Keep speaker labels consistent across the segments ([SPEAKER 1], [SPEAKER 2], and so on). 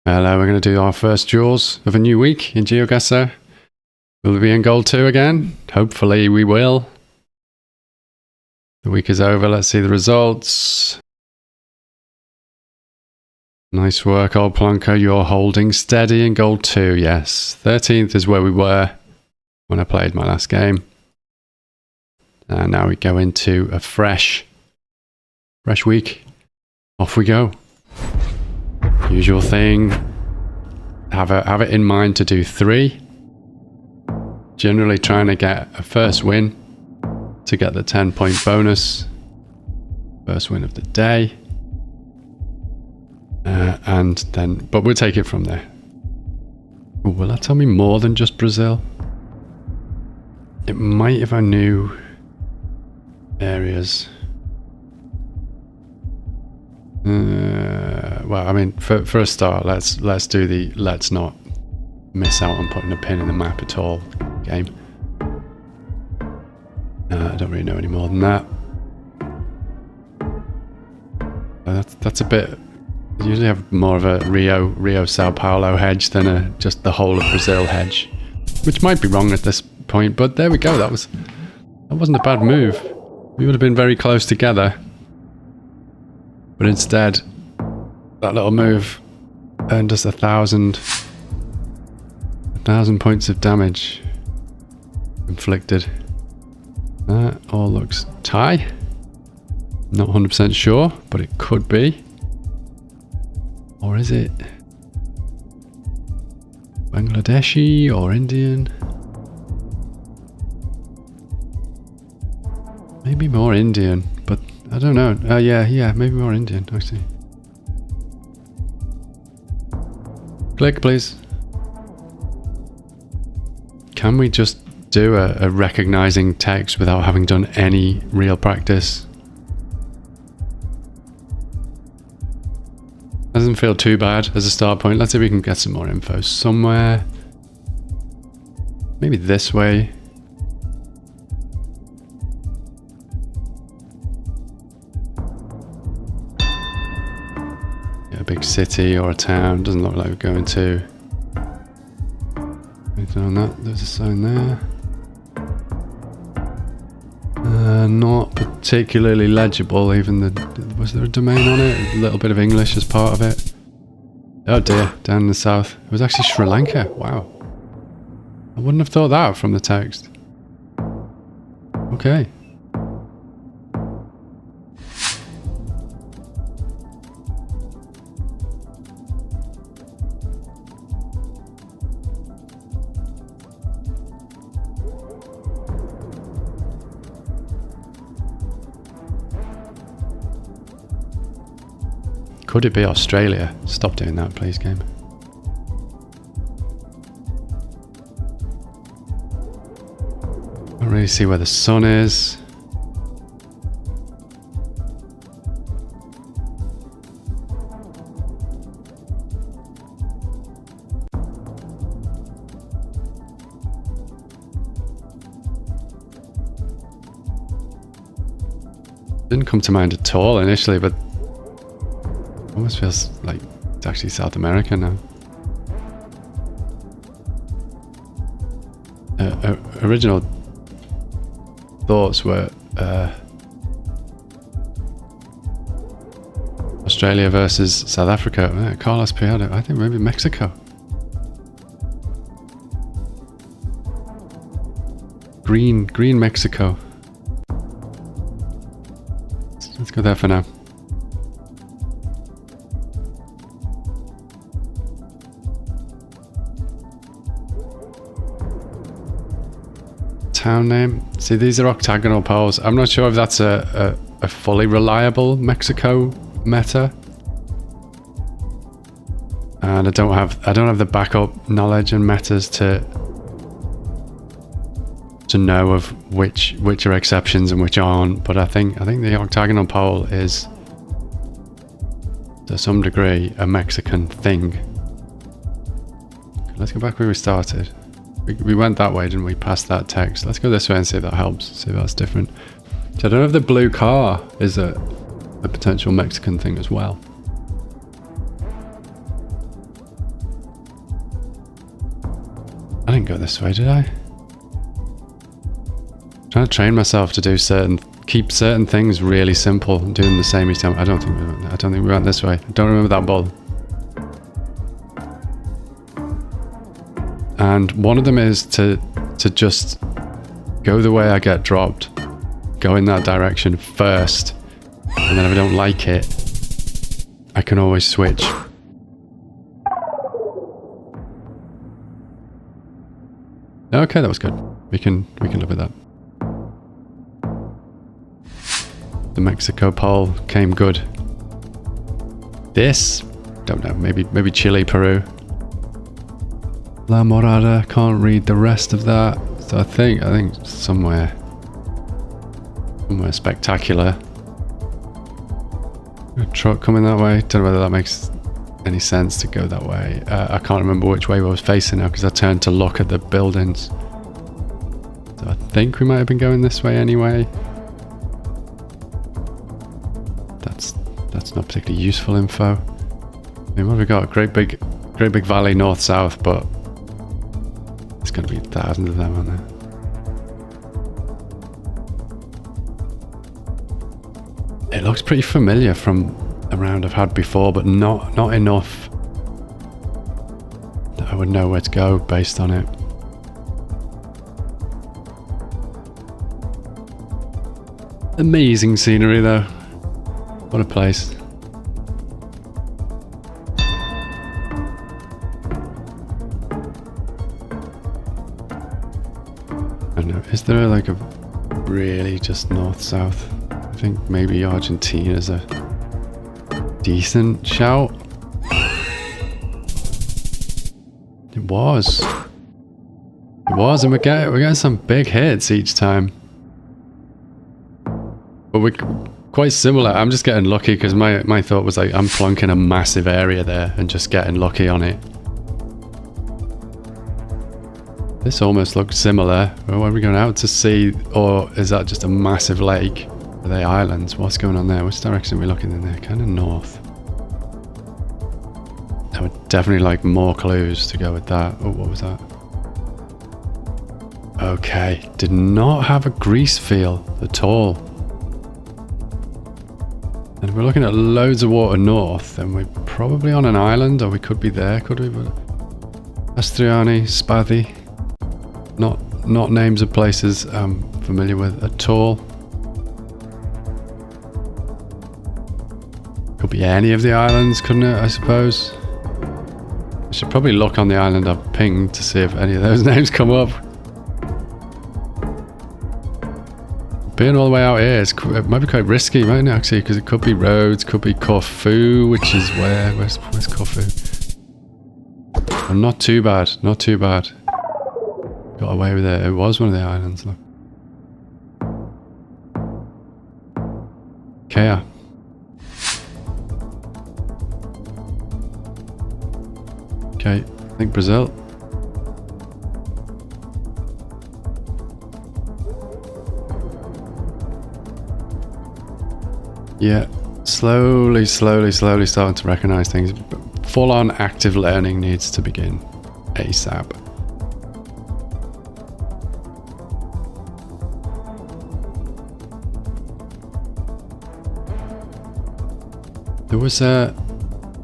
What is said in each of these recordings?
[SPEAKER 1] Hello, we're going to do our first duels of a new week in GeoGuessr. Will we be in gold 2 again? Hopefully we will. The week is over, let's see the results. Nice work, old Plonker, you're holding steady in gold 2, yes. 13th is where we were when I played my last game. And now we go into a fresh week. Off we go. Usual thing, have it in mind to do 3. Generally trying to get a first win to get the 10-point bonus. First win of the day. But we'll take it from there. Ooh, will that tell me more than just Brazil? It might if I knew areas. Well, I mean, for a start, let's do the let's not miss out on putting a pin in the map at all game. I don't really know any more than that. That's a bit. I usually have more of a Rio Sao Paulo hedge than just the whole of Brazil hedge, which might be wrong at this point. But there we go. That wasn't a bad move. We would have been very close together. But instead, that little move earned us 1,000 points of damage inflicted. That all looks tie. Not 100% sure, but it could be. Or is it Bangladeshi or Indian? Maybe more Indian, but I don't know. Yeah, maybe more Indian, actually. Click, please. Can we just do a recognizing text without having done any real practice? Doesn't feel too bad as a start point. Let's see if we can get some more info somewhere. Maybe this way. A big city or a town. Doesn't look like we're going to. Anything on that? There's a sign there. Not particularly legible. Even was there a domain on it? A little bit of English as part of it. Oh dear, down in the south. It was actually Sri Lanka. Wow. I wouldn't have thought that from the text. Okay. Could it be Australia? Stop doing that, please, game. Don't really see where the sun is. Didn't come to mind at all initially, but almost feels like it's actually South America now. Original thoughts were Australia versus South Africa. Carlos Piado. I think maybe Mexico. Green Mexico. Let's go there for now. Town name. See, these are octagonal poles. I'm not sure if that's a fully reliable Mexico meta. And I don't have the backup knowledge and metas to know of which are exceptions and which aren't. But I think the octagonal pole is to some degree a Mexican thing. Let's go back where we started. We went that way, didn't we? Past that text. Let's go this way and see if that helps. See if that's different. So I don't know if the blue car is a potential Mexican thing as well. didn't go this way, did I? I'm trying to train myself to do keep certain things really simple and doing the same each time. I don't think we went this way. I don't remember that ball. And one of them is to just go the way I get dropped. Go in that direction first. And then if I don't like it, I can always switch. Okay, that was good. We can live with that. The Mexico pole came good. This, don't know, maybe Chile, Peru. La Morada, can't read the rest of that. So I think somewhere spectacular. A truck coming that way. Don't know whether that makes any sense to go that way. I can't remember which way I was facing now because I turned to look at the buildings. So I think we might have been going this way anyway. That's not particularly useful info. I mean, what have we got? Great big valley north-south, but there's going to be thousands of them, aren't there? It looks pretty familiar from a round I've had before, but not enough that I would know where to go based on it. Amazing scenery though. What a place. I don't know, is there like a really just north-south? I think maybe Argentina's a decent shout. It was, and we're getting some big hits each time. But we're quite similar. I'm just getting lucky because my thought was like, I'm plonking a massive area there and just getting lucky on it. This almost looks similar. Well, are we going out to sea, or is that just a massive lake? Are they islands? What's going on there? Which direction are we looking in there? Kind of north. I would definitely like more clues to go with that. Oh, what was that? Okay, did not have a grease feel at all. And if we're looking at loads of water north, then we're probably on an island, or we could be there, could we? Astriani, Spathy. Not names of places I'm familiar with at all. Could be any of the islands, couldn't it, I suppose? I should probably look on the island I've pinged to see if any of those names come up. Being all the way out here, it might be quite risky, mightn't it, actually? Because it could be Rhodes, could be Corfu, which is where's Corfu? Oh, not too bad, not too bad. Got away with it. It was one of the islands, look. Kea. Okay, I think Brazil. Yeah, slowly starting to recognize things. Full-on active learning needs to begin ASAP. There's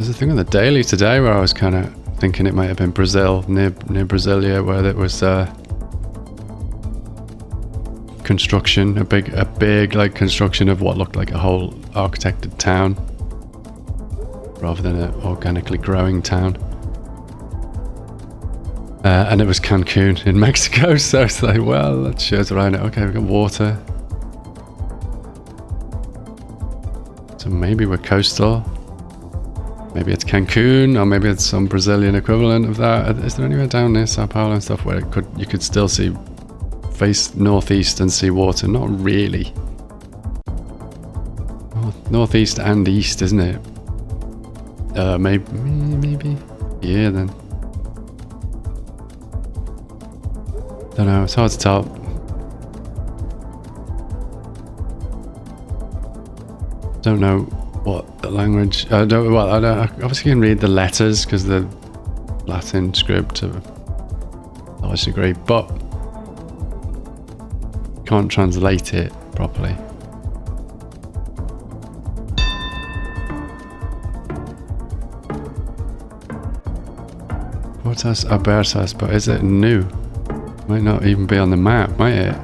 [SPEAKER 1] a thing on the daily today where I was kind of thinking it might have been Brazil, near Brasilia, where there was construction, a big like construction of what looked like a whole architected town, rather than an organically growing town. And it was Cancun in Mexico, so it's like, well, that shows around it. Okay, we've got water. So maybe we're coastal. Maybe it's Cancun, or maybe it's some Brazilian equivalent of that. Is there anywhere down near Sao Paulo and stuff where you could still face northeast and see water? Not really. Northeast and east, isn't it? Maybe. Yeah, then. Don't know. It's hard to tell. Don't know what the language. I don't. Well, I don't. Obviously, you can read the letters because the Latin script knowledge degree, but can't translate it properly. Portas Abertas, but is it new? Might not even be on the map, might it?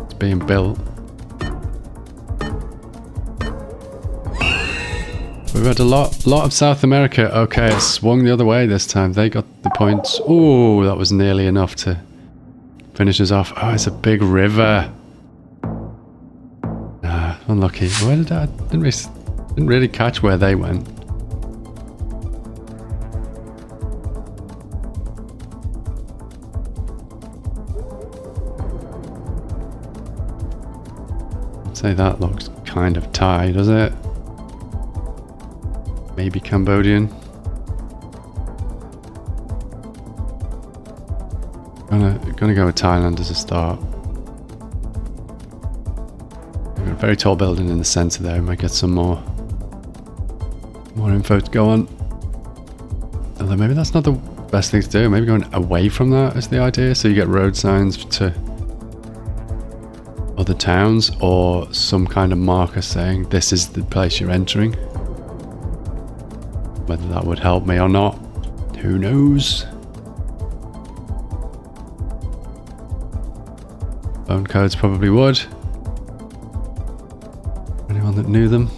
[SPEAKER 1] It's being built. We've had a lot of South America. Okay, it swung the other way this time. They got the points. Oh, that was nearly enough to finish us off. Oh, it's a big river. Nah, unlucky. Where did I? Didn't really catch where they went. I'd say that looks kind of Thai, does it? Maybe Cambodian. Gonna go with Thailand as a start. We've got a very tall building in the centre there. Might get some more info to go on. Although maybe that's not the best thing to do. Maybe going away from that is the idea. So you get road signs to other towns or some kind of marker saying this is the place you're entering. Whether that would help me or not, who knows? Phone codes probably would. Anyone that knew them.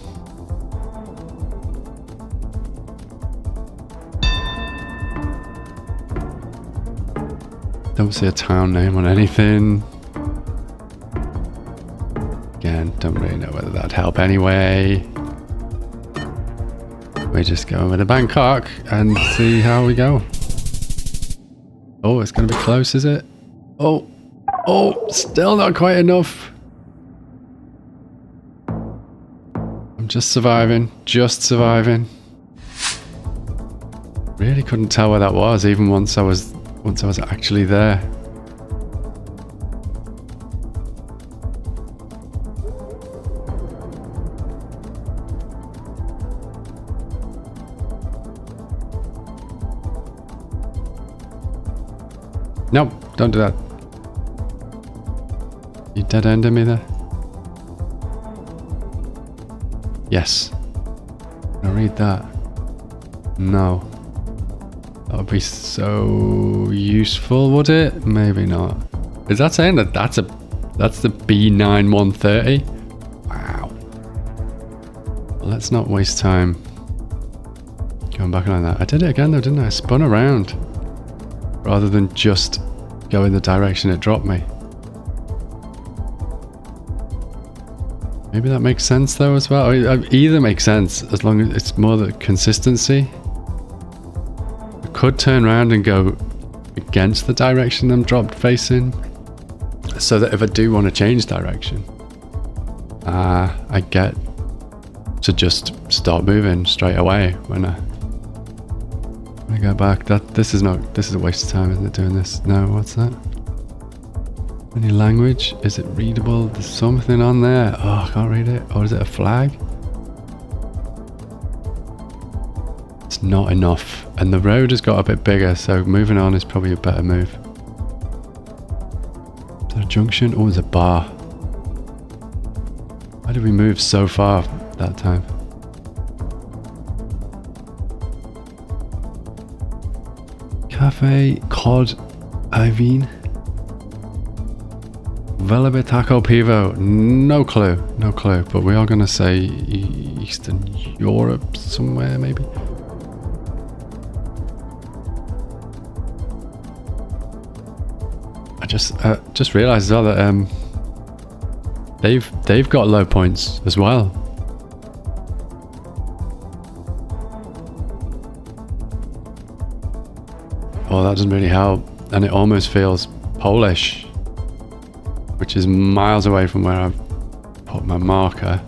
[SPEAKER 1] Don't see a town name on anything. Again, don't really know whether that'd help anyway. We just go over to Bangkok and see how we go. Oh, it's going to be close, is it? Oh, still not quite enough. I'm just surviving, Really couldn't tell where that was, even once I was actually there. Nope, don't do that. You dead-ended me there? Yes. Can I read that? No. That would be so useful, would it? Maybe not. Is that saying that that's the B9130? Wow. Let's not waste time going back on that. I did it again though, didn't I? I spun around rather than just go in the direction it dropped me. Maybe that makes sense though as well. Either makes sense as long as it's more the consistency. I could turn around and go against the direction I'm dropped facing, so that if I do want to change direction, I get to just start moving straight away when I go back. This is a waste of time, isn't it, doing this? No, what's that? Any language? Is it readable? There's something on there. Oh, I can't read it. Or is it a flag? It's not enough. And the road has got a bit bigger, so moving on is probably a better move. Is there a junction? Oh, there's a bar. Why did we move so far that time? Cafe Cod Ivine. Velebe Taco Pivo. No clue. But we are going to say Eastern Europe somewhere, maybe. I just realised as well that they've got low points as well. Oh, that doesn't really help, and it almost feels Polish, which is miles away from where I've put my marker.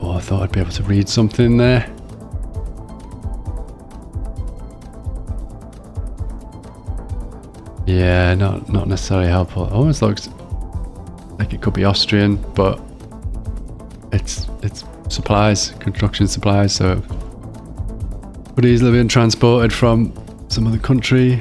[SPEAKER 1] Oh, I thought I'd be able to read something there. Yeah, not necessarily helpful. It almost looks Like it could be Austrian, but it's supplies, construction supplies, so it could easily been transported from some other country.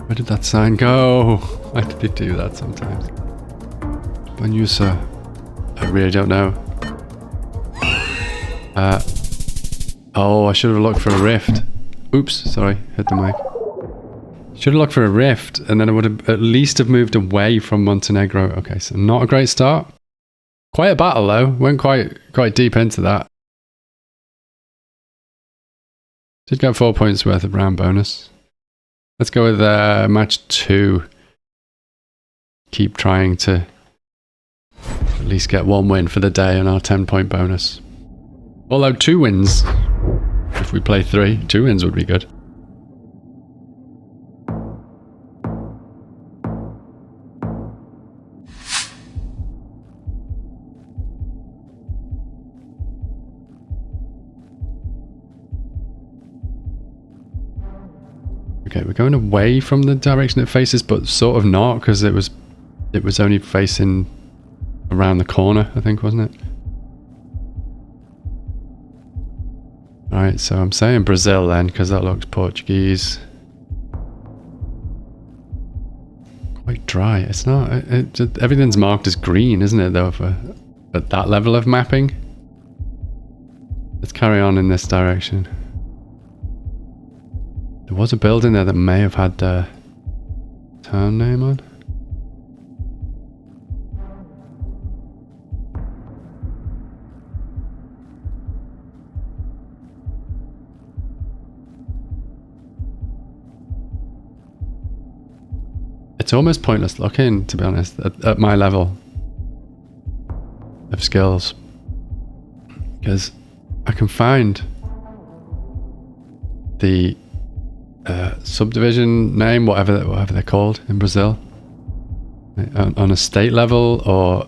[SPEAKER 1] Where did that sign go? Why did they do that sometimes? Banusa. I really don't know. Oh, I should have looked for a rift. Oops, sorry, hit the mic. Should have looked for a rift, and then I would have at least have moved away from Montenegro. Okay, so not a great start. Quite a battle though. Went quite deep into that. Did get 4 points worth of round bonus. Let's go with match 2. Keep trying to at least get 1 win for the day on our 10-point bonus. Although 2 wins, if we play 3, 2 wins would be good. Okay, we're going away from the direction it faces, but sort of not, because it was only facing around the corner, I think, wasn't it? Alright, so I'm saying Brazil then, because that looks Portuguese. Quite dry. It's not... everything's marked as green, isn't it, though, at that level of mapping? Let's carry on in this direction. There was a building there that may have had the town name on. It's almost pointless looking, to be honest, at my level of skills, because I can find the subdivision name, whatever they're called in Brazil, on a state level or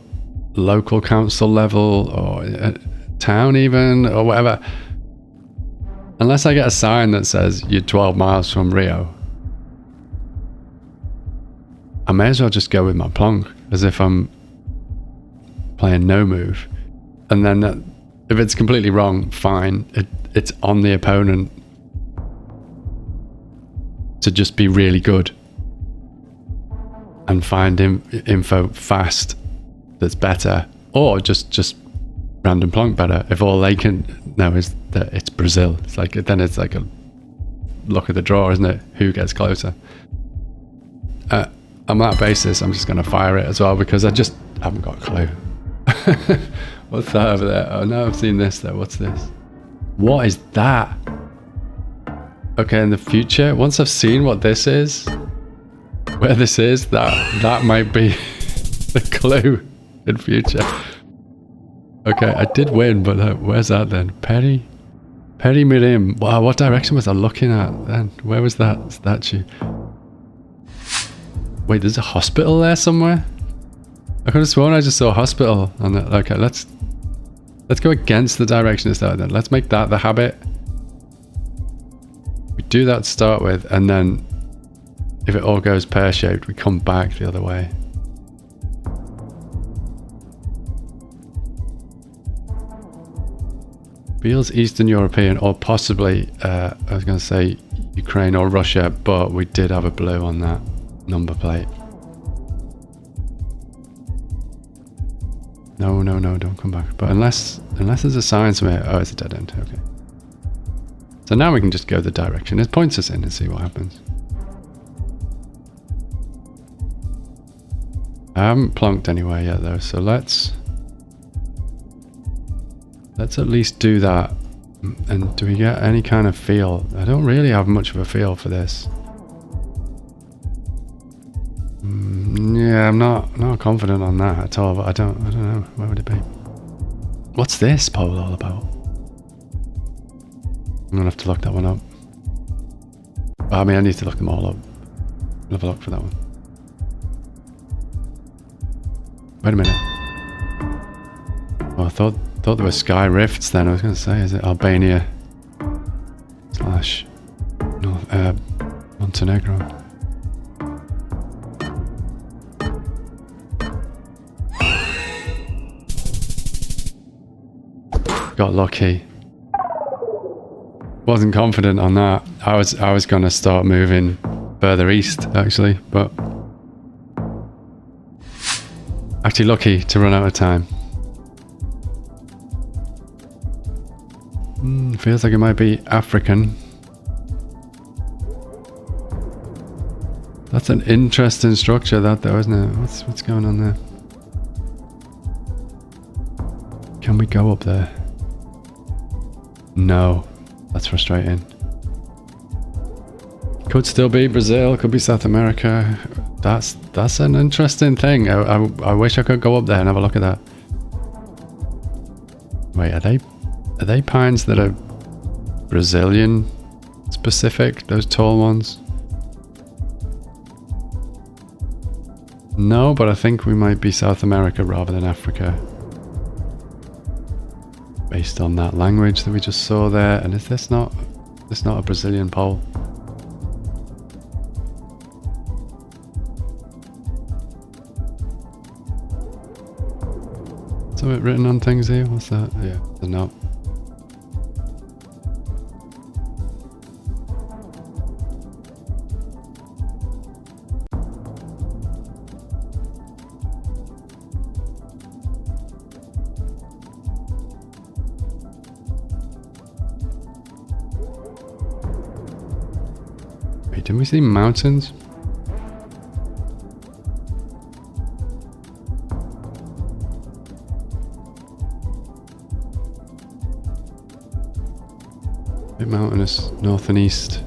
[SPEAKER 1] local council level or a town even, or whatever. Unless I get a sign that says you're 12 miles from Rio, I may as well just go with my plonk as if I'm playing no move. And then if it's completely wrong, fine. It's on the opponent to just be really good and find info fast that's better, or just random plonk better if all they can know is that it's Brazil. It's like, then it's like a luck of the draw, isn't it? Who gets closer? On that basis, I'm just going to fire it as well, because I just haven't got a clue. What's that over there? Oh no, I've seen this though. What's this? What is that? Okay, in the future, once I've seen what this is, where this is, that might be the clue in future. Okay, I did win, but where's that then? Peri Mirim. Wow, what direction was I looking at then? Where was that statue? Wait, there's a hospital there somewhere? I could have sworn I just saw a hospital on that. Okay, let's go against the direction it started then. Let's make that the habit. We do that to start with, and then if it all goes pear-shaped, we come back the other way. Feels Eastern European, or possibly, I was going to say Ukraine or Russia, but we did have a blue on that number plate. No, don't come back. But unless there's a sign somewhere. Oh, it's a dead end. Okay. So now we can just go the direction it points us in and see what happens. I haven't plonked anywhere yet though, so let's at least do that. And do we get any kind of feel? I don't really have much of a feel for this. Yeah, I'm not confident on that at all, but I don't know. Where would it be? What's this pole all about? I'm gonna have to look that one up. I mean, I need to look them all up. I'll have a look for that one. Wait a minute. Oh, I thought there were sky rifts then. I was gonna say, is it Albania? / Montenegro. Got lucky. Wasn't confident on that. I was gonna start moving further east actually, but actually lucky to run out of time. Feels like it might be African. That's an interesting structure, that though, isn't it? What's going on there? Can we go up there? No. That's frustrating. Could still be Brazil, could be South America. That's an interesting thing. I wish I could go up there and have a look at that. Wait, are they pines that are Brazilian specific? Those tall ones? No, but I think we might be South America rather than Africa. Based on that language that we just saw there. And is this not a Brazilian pole? Something written on things here? What's that? Yeah, there's not. Wait, didn't we see mountains? Bit mountainous, north and east.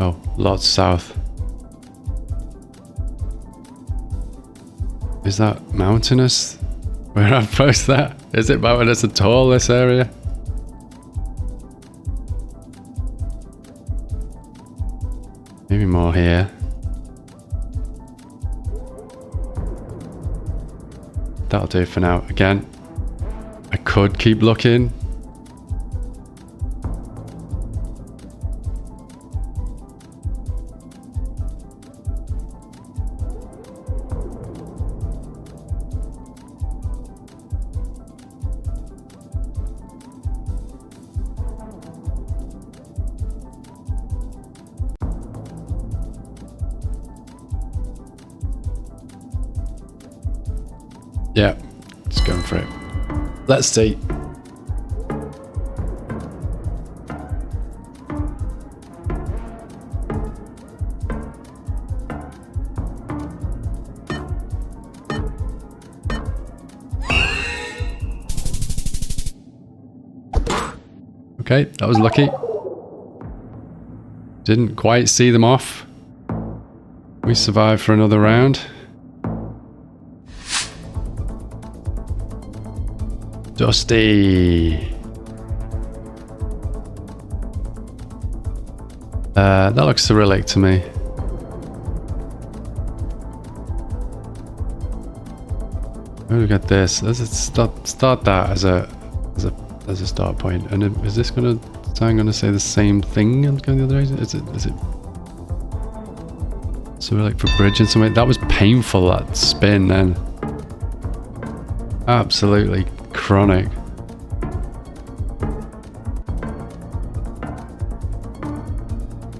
[SPEAKER 1] Oh, lots south. Is that mountainous? Where I've posted that? Is it mountainous at all, this area? Maybe more here. That'll do for now. Again, I could keep looking. Yeah, just going for it. Let's see. Okay, that was lucky. Didn't quite see them off. We survived for another round. Dusty. That looks Cyrillic to me. Oh, we got this. Let's start that as a start point. And is this gonna? Is I'm gonna say the same thing and go the other way? Is it? Cyrillic for bridge and something? That was painful. That spin then. Absolutely chronic.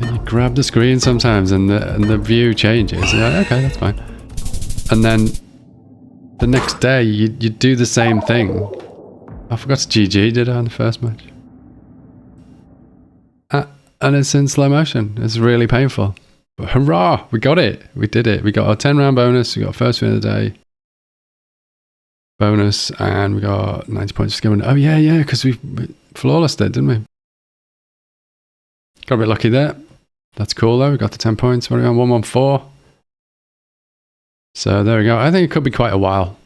[SPEAKER 1] And you grab the screen sometimes and the view changes. You're like, okay, that's fine. And then the next day you do the same thing. I forgot to GG, did I, on the first match? And it's in slow motion. It's really painful. But hurrah! We got it. We did it. We got our 10 round bonus. We got first win of the day. Bonus, and we got 90 points for skimming. Oh yeah, because we flawlessed it, didn't we? Got a bit lucky there. That's cool though. We got the 10 points. What are we on? 114. So there we go. I think it could be quite a while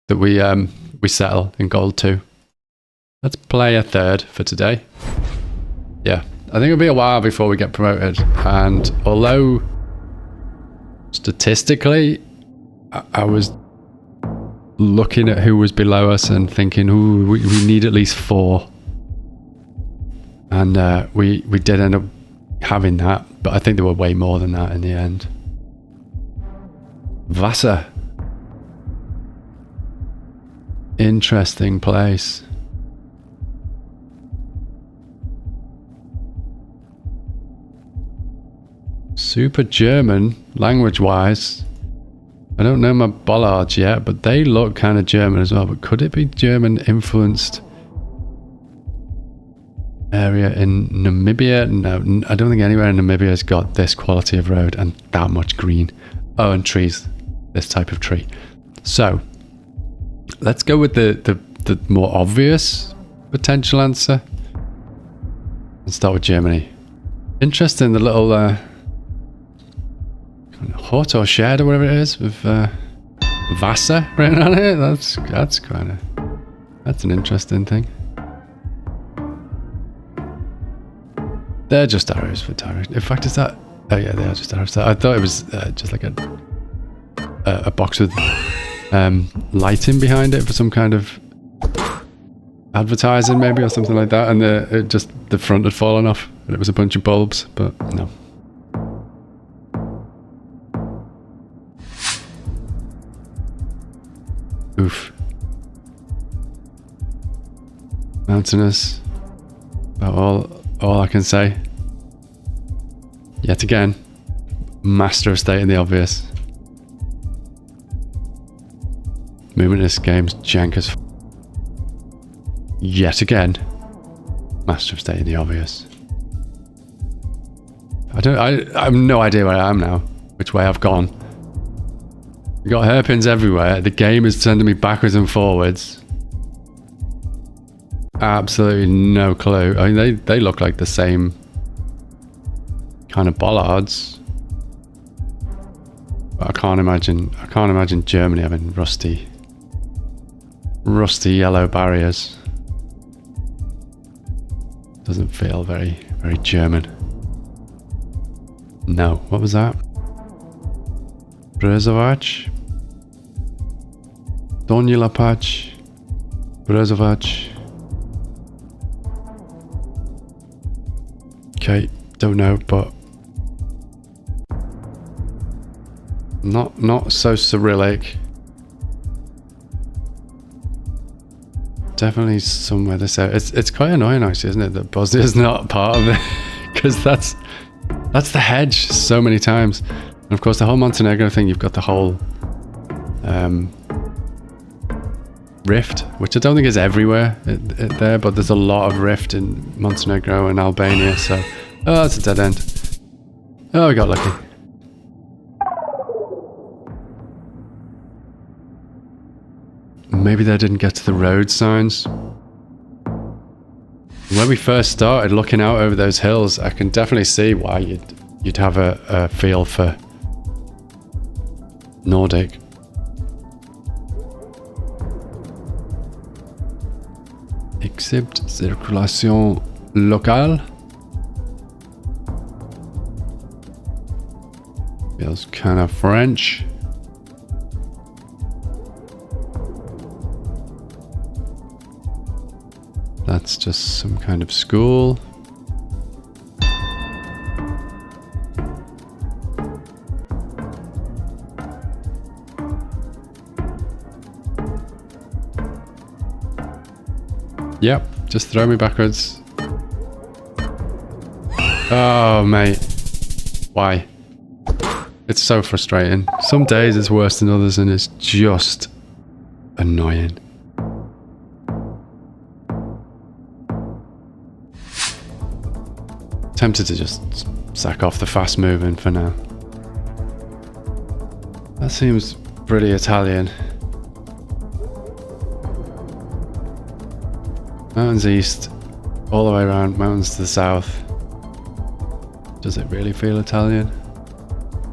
[SPEAKER 1] that we settle in gold 2. Let's play a third for today. Yeah, I think it'll be a while before we get promoted. And although statistically, I was looking at who was below us and thinking, ooh, we need at least 4. And we did end up having that, but I think there were way more than that in the end. Wasser. Interesting place. Super German, language-wise. I don't know my bollards yet, but they look kind of German as well. But could it be German-influenced area in Namibia? No, I don't think anywhere in Namibia has got this quality of road and that much green. Oh, and trees. This type of tree. So, let's go with the more obvious potential answer. Let's start with Germany. Interesting, the little hut or shed or whatever it is with Wasser written on it. That's an interesting thing. They're just arrows for direction. In fact, is that? Oh yeah, they are just arrows. I thought it was just like a box with lighting behind it for some kind of advertising maybe or something like that, and the front had fallen off and it was a bunch of bulbs, but no. Oof. Mountainous. About all I can say. Yet again, master of stating the obvious. Movement in this game's jank as yet again, master of stating the obvious. I have no idea where I am now, which way I've gone. We've got hairpins everywhere. The game is sending me backwards and forwards. Absolutely no clue. I mean, they look like the same kind of bollards. But I can't imagine Germany having rusty yellow barriers. Doesn't feel very German. No, what was that? Brzovac? Donjelapac? Brzovac? Okay, don't know, but not so Cyrillic. Definitely somewhere this area. It's quite annoying actually, isn't it, that Bosnia's not part of it, because that's the hedge so many times. And of course the whole Montenegro thing, you've got the whole rift, which I don't think is everywhere there, but there's a lot of rift in Montenegro and Albania, so... Oh, that's a dead end. Oh, we got lucky. Maybe they didn't get to the road signs. When we first started looking out over those hills, I can definitely see why you'd have a feel for Nordic. Except circulation locale. Feels kind of French. That's just some kind of school. Yep, just throw me backwards. Oh, mate. Why? It's so frustrating. Some days it's worse than others and it's just annoying. Tempted to just sack off the fast moving for now. That seems pretty Italian. Mountains east, all the way around, mountains to the south. Does it really feel Italian?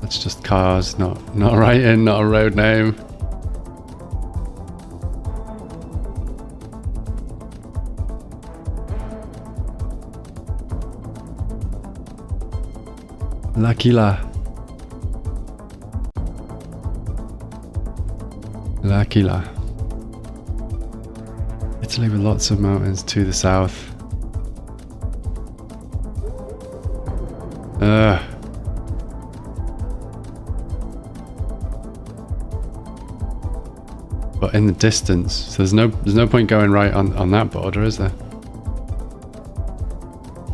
[SPEAKER 1] That's just cars, not writing, not a road name. L'Aquila. L'Aquila. Italy with lots of mountains to the south. But in the distance, so there's no point going right on that border, is there?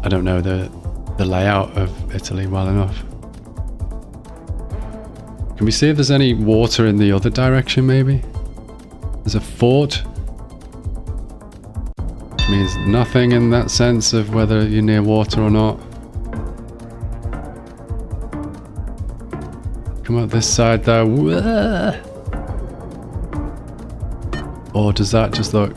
[SPEAKER 1] I don't know the layout of Italy well enough. Can we see if there's any water in the other direction, maybe? There's a fort. Which means nothing in that sense of whether you're near water or not. Come up this side though. Whoa. Or does that just look...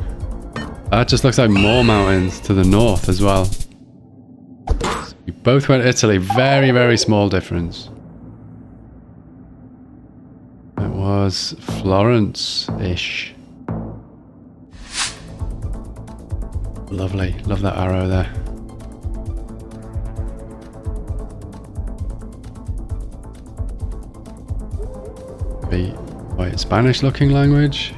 [SPEAKER 1] That just looks like more mountains to the north as well. So we both went Italy. Very, very small difference. It was Florence-ish. Lovely. Love that arrow there. Be quite Spanish looking language.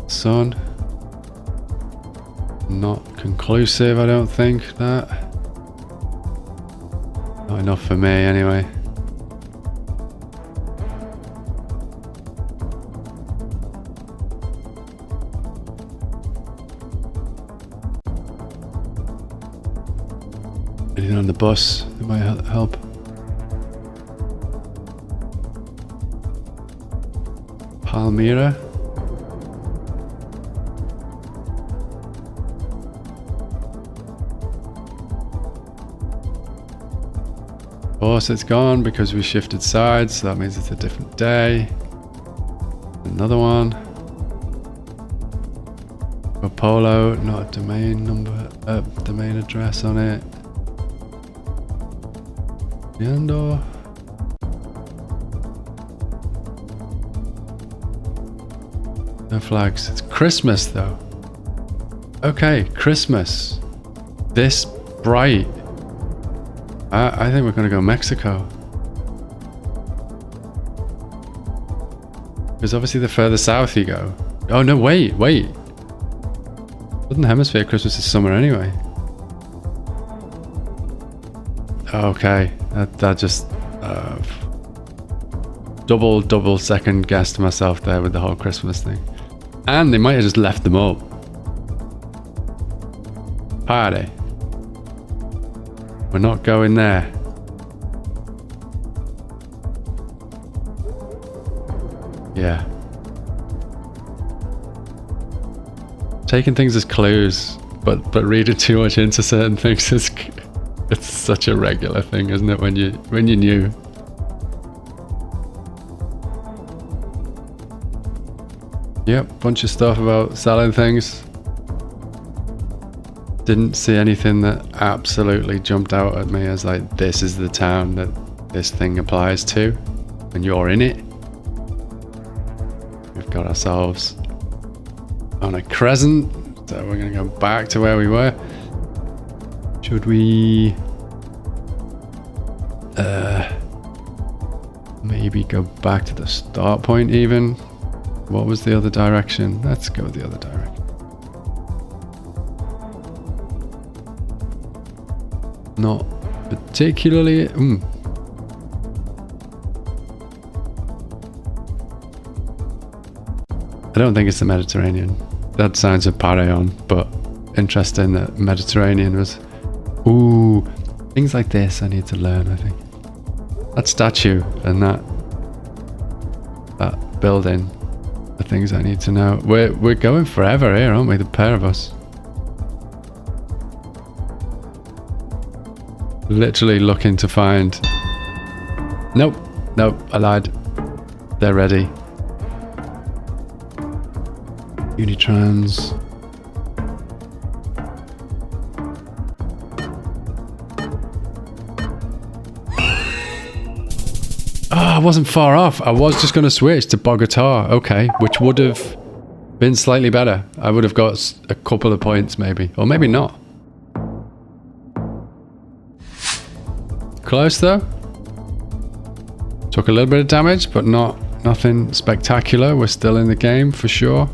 [SPEAKER 1] Sun. Not conclusive, I don't think, that. Not enough for me, anyway. Anything on the bus that might help? Palmyra? Of course it's gone because we shifted sides, so that means it's a different day. Another one. Polo, not a domain number, domain address on it. Yandor. No flags. It's Christmas though. Okay, Christmas. This bright. I think we're gonna go Mexico. Because obviously the further south you go. Oh no, wait. Southern Hemisphere Christmas is summer anyway. Okay, that just double second guessed myself there with the whole Christmas thing. And they might have just left them up. Party. We're not going there. Yeah. Taking things as clues, but reading too much into certain things is it's such a regular thing, isn't it? When you knew. Yep, bunch of stuff about selling things. Didn't see anything that absolutely jumped out at me as like, this is the town that this thing applies to, and you're in it. We've got ourselves on a crescent, so we're gonna go back to where we were. Should we maybe go back to the start point even? What was the other direction? Let's go the other direction. Not particularly. I don't think it's the Mediterranean. That sounds a parry on, but interesting that Mediterranean was. Ooh, things like this I need to learn, I think. That statue and that building are things I need to know. We're going forever here, aren't we? The pair of us. Literally looking to find. Nope, I lied. They're ready. Unitrans. Oh, I wasn't far off. I was just going to switch to Bogota. Okay, which would have been slightly better. I would have got a couple of points maybe. Or maybe not. Close though. Took a little bit of damage, but nothing spectacular. We're still in the game for sure.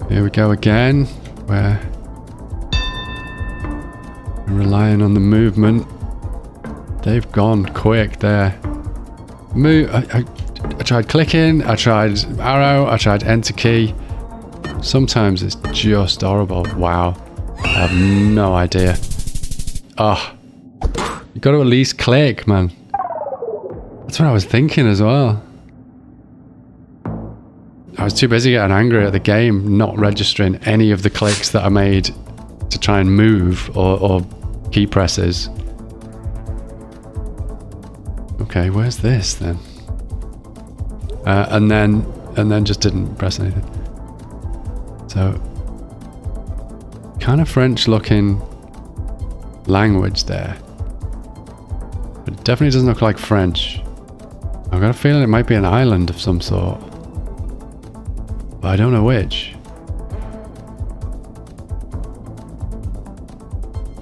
[SPEAKER 1] Here we go again. We're relying on the movement. They've gone quick there. Move. I tried clicking, I tried arrow, I tried enter key. Sometimes it's just horrible. Wow. I have no idea. Oh. You got to at least click, man. That's what I was thinking as well. I was too busy getting angry at the game, not registering any of the clicks that I made to try and move or key presses. Okay, where's this then? And then just didn't press anything. So, kind of French looking language there. But it definitely doesn't look like French. I've got a feeling it might be an island of some sort. But I don't know which.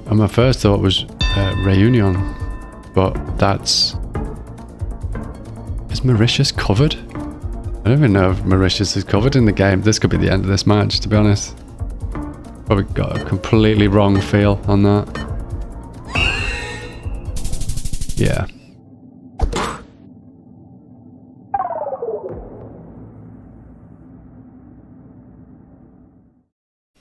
[SPEAKER 1] And my first thought was Réunion. But that's... Is Mauritius covered? I don't even know if Mauritius is covered in the game. This could be the end of this match, to be honest. Probably got a completely wrong feel on that. Yeah.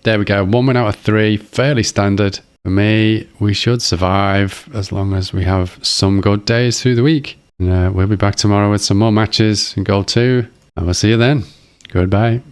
[SPEAKER 1] There we go. 1 win out of 3. Fairly standard. For me, we should survive as long as we have some good days through the week. And we'll be back tomorrow with some more matches in Gold 2. And we'll see you then. Goodbye.